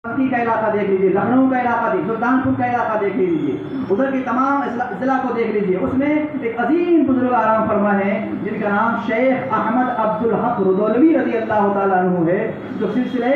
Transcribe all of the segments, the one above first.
کا علاقہ دیکھ لیجیے، لکھنؤ کا علاقہ دیکھ، سلطانپور کا علاقہ دیکھ لیجیے، ادھر کے تمام ضلع کو دیکھ لیجیے. اس میں ایک عظیم بزرگ آرام فرما ہے جن کا نام شیخ احمد عبد الحق رضولوی رضی اللہ تعالیٰ عنہ ہے، جو سلسلے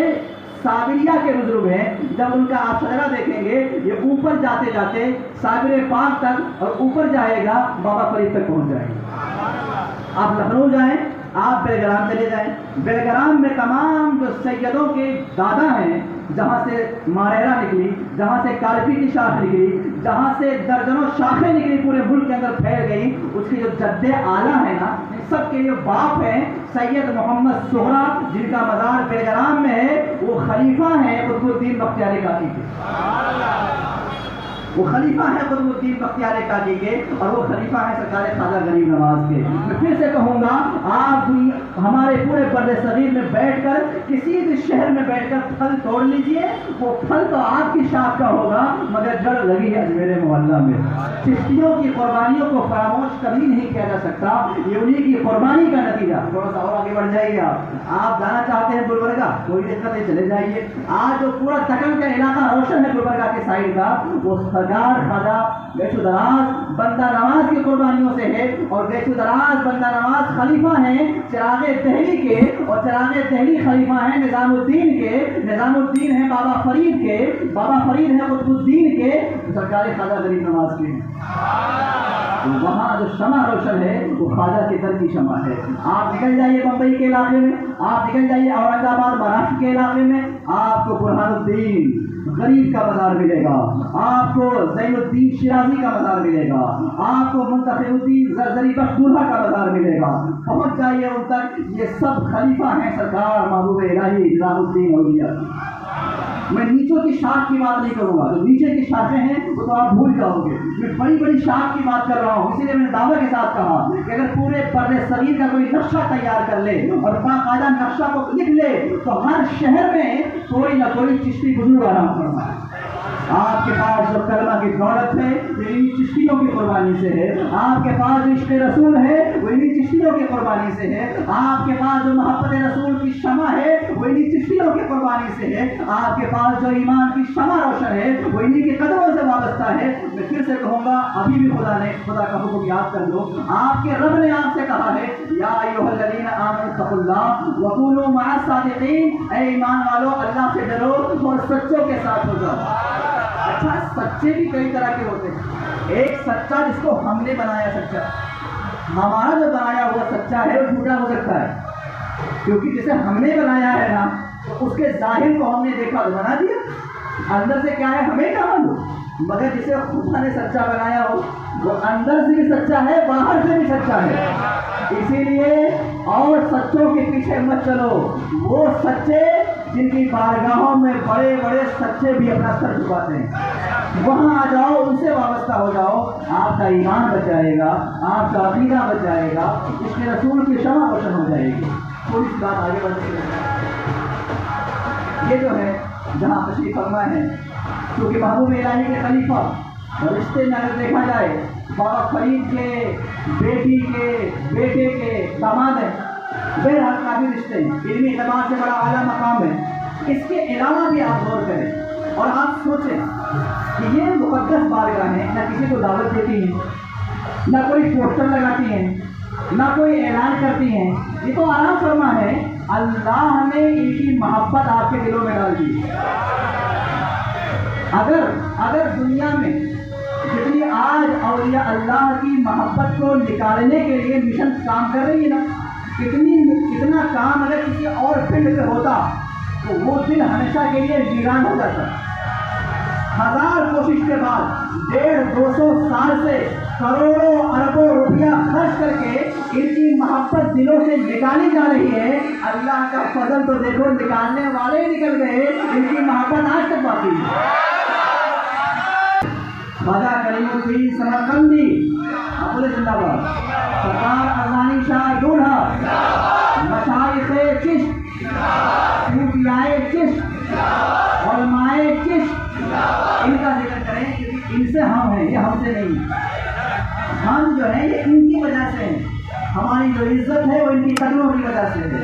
صابریہ کے بزرگ ہیں. جب ان کا آپ شجرہ دیکھیں گے، یہ اوپر جاتے جاتے صابر پاک تک اور اوپر جائے گا بابا فرید تک پہنچ جائے گا. آپ لکھنؤ جائیں، آپ بیلگرام چلے جائیں، بیلگرام میں تمام جو سیدوں کے دادا ہیں، جہاں سے ماریرا نکلی، جہاں سے کالپی کی شاخ نکلی، جہاں سے درجنوں شاخیں نکلی پورے ملک کے اندر پھیل گئی، اس کے جو جد اعلیٰ ہیں نا، سب کے جو باپ ہیں سید محمد سہرا، جن کا مزار بیلگرام میں ہے، وہ خلیفہ ہیں قطب الدین بختیار کاکی کے. وہ خلیفہ ہیں قطب الدین بختیار کاکی کے، اور وہ خلیفہ ہیں سرکار خواجہ غریب نواز کے. میں پھر سے کہوں گا، آپ ہمارے پورے بر صغیر میں بیٹھ کر کسی بھی شہر میں بیٹھ کر پھل توڑ لیجئے، وہ پھل تو آپ کی شاخ کا ہوگا مگر جڑ لگی ہے اجمیر محلہ میں. چشتیوں کی قربانیوں کو فراموش کبھی نہیں کیا جا سکتا، یہ انہی کی قربانی کا نتیجہ. تھوڑا سا اور آگے بڑھ جائیے. آپ جانا چاہتے ہیں گلبرگہ، کوئی دقت نہیں، چلے جائیے. آج جو پورا دکن کا علاقہ روشن ہے گلبرگہ کے سائڈ کا، وہ سرکار خواجہ بیچو دراز بندہ نواز کی قربانیوں سے ہے. اور بیچو دراز بندہ نواز خلیفہ ہیں چراغ دہلی کے، اور چراغ دہلی خلیفہ ہیں نظام الدین کے. نظام الدین ہیں بابا فرید کے، بابا فرید ہیں قطب الدین کے، سرکار خواجہ غریب نواز کے. وہاں جو شمع روشن ہے وہ خواجہ کے در کی شمع ہے. آپ نکل جائیے بمبئی کے علاقے میں، آپ نکل جائیے اورنگ آباد مہاراشٹر کے علاقے میں، آپ کو برہان الدین غریب کا مزار ملے گا، آپ کو زین الدین شیرازی کا مزار ملے گا، آپ کو منتخب الدین زرزری بخش دولہا کا مزار ملے گا. پہنچ جائیے ان تک، یہ سب خلیفہ ہیں سرکار محبوب الہی نظام الدین اولیاء. میں نیچوں کی شاخ کی بات نہیں کروں گا، جو نیچے کی شاخیں ہیں وہ تو آپ بھول جاؤ گے. میں بڑی بڑی شاخ کی بات کر رہا ہوں، اسی لیے میں نے دعوے کے ساتھ کہا کہ اگر پورے بر صغیر کا کوئی نقشہ تیار کر لے اور باقاعدہ نقشہ کو لکھ لے تو ہر شہر میں کوئی نہ کوئی چشتی بزرگ آرام فرما ہے. آپ کے پاس جو کلمہ کی دولت ہے وہ انہی چشتیوں کی قربانی سے ہے. آپ کے پاس جو عشق رسول ہے وہ انہی چشتیوں کی قربانی سے ہے. آپ کے پاس جو محبت رسول کی شمع ہے وہ انہی چشتیوں کی قربانی سے ہے. آپ کے پاس جو ایمان کی شمع روشن ہے وہ انہی کے قدموں سے وابستہ ہے. میں پھر سے کہوں گا، ابھی بھی خدا کا حکم یاد کر لو. آپ کے رب نے آپ سے کہا ہے، یا ایھا الذین آمنوا اتقوا اللہ وکونوا مع الصادقین، اے ایمان والو اللہ سے ڈرو اور سچوں کے ساتھ ہو جاؤ. اچھا، سچے بھی کئی طرح کے ہوتے ہیں. ایک سچا جس کو ہم نے بنایا سچا، ہمارا جو بنایا ہوا سچا ہے وہ جھوٹا ہو سکتا ہے، کیونکہ جسے ہم نے بنایا ہے نا تو اس کے ظاہر کو ہم نے دیکھا تو بنا دیا، اندر سے کیا ہے ہمیں کیا معلوم. مگر جسے خدا نے سچا بنایا ہو وہ اندر سے بھی سچا ہے، باہر سے بھی سچا ہے. اسی لیے اور سچوں کے پیچھے مت چلو، وہ سچے جن کی بارگاہوں میں بڑے بڑے سچے بھی اپنا سر جھکاتے ہیں، وہاں آ جاؤ، ان سے وابستہ ہو جاؤ. آپ کا ایمان بچ جائے گا، آپ کا عقیدہ بچ جائے گا، اس کے رسول کی شمع روشن ہو جائے گی. تھوڑی سی بات آگے بڑھتی ہے. یہ جو ہے جہاں تشریف فرما ہے، کیونکہ محبوب الہی کے خلیفہ رشتے میں اگر دیکھا جائے بابا فرید کے بیٹی کے بیٹے کے داماد ہیں، بہرحال کافی رشتے ہیں، علمی اعتبار سے بڑا اعلیٰ مقام ہے. اس کے علاوہ بھی آپ غور کریں اور آپ سوچیں کہ یہ مقدس بارگاہیں نہ کسی کو دعوت دیتی ہیں، نہ کوئی پوسٹر لگاتی ہیں، نہ کوئی اعلان کرتی ہیں. یہ تو آرام فرما ہے، اللہ نے ان کی محبت آپ کے دلوں میں ڈال دی. اگر دنیا میں جتنی آج اولیاء اللہ کی محبت کو نکالنے کے لیے مشن کام کر رہی ہے نا، اتنا کام اگر کسی اور فیلڈ پہ ہوتا تو وہ دن ہمیشہ کے لیے ویران ہو جاتا. 1000 کوشش کے بعد 150-200 سال سے کروڑوں اربوں روپیہ خرچ کر کے ان کی محبت دلوں سے نکالی جا رہی ہے. اللہ کا فضل تو دیکھو، نکالنے والے نکل گئے، ان کی محبت آج تک باقی ہے. خواجہ کریم الدین سمرقندی ابو زندہ باد، سرکار ارزانی شاہ دولہا، مشائخ چشت، صوفیائے چشت، علماء چشت، ان کا ذکر کریں کیونکہ ان سے ہم ہیں، یہ ہم سے نہیں. ہم جو ہیں یہ ان کی وجہ سے ہیں، ہماری جو عزت ہے وہ ان کی قدموں کی وجہ سے ہے.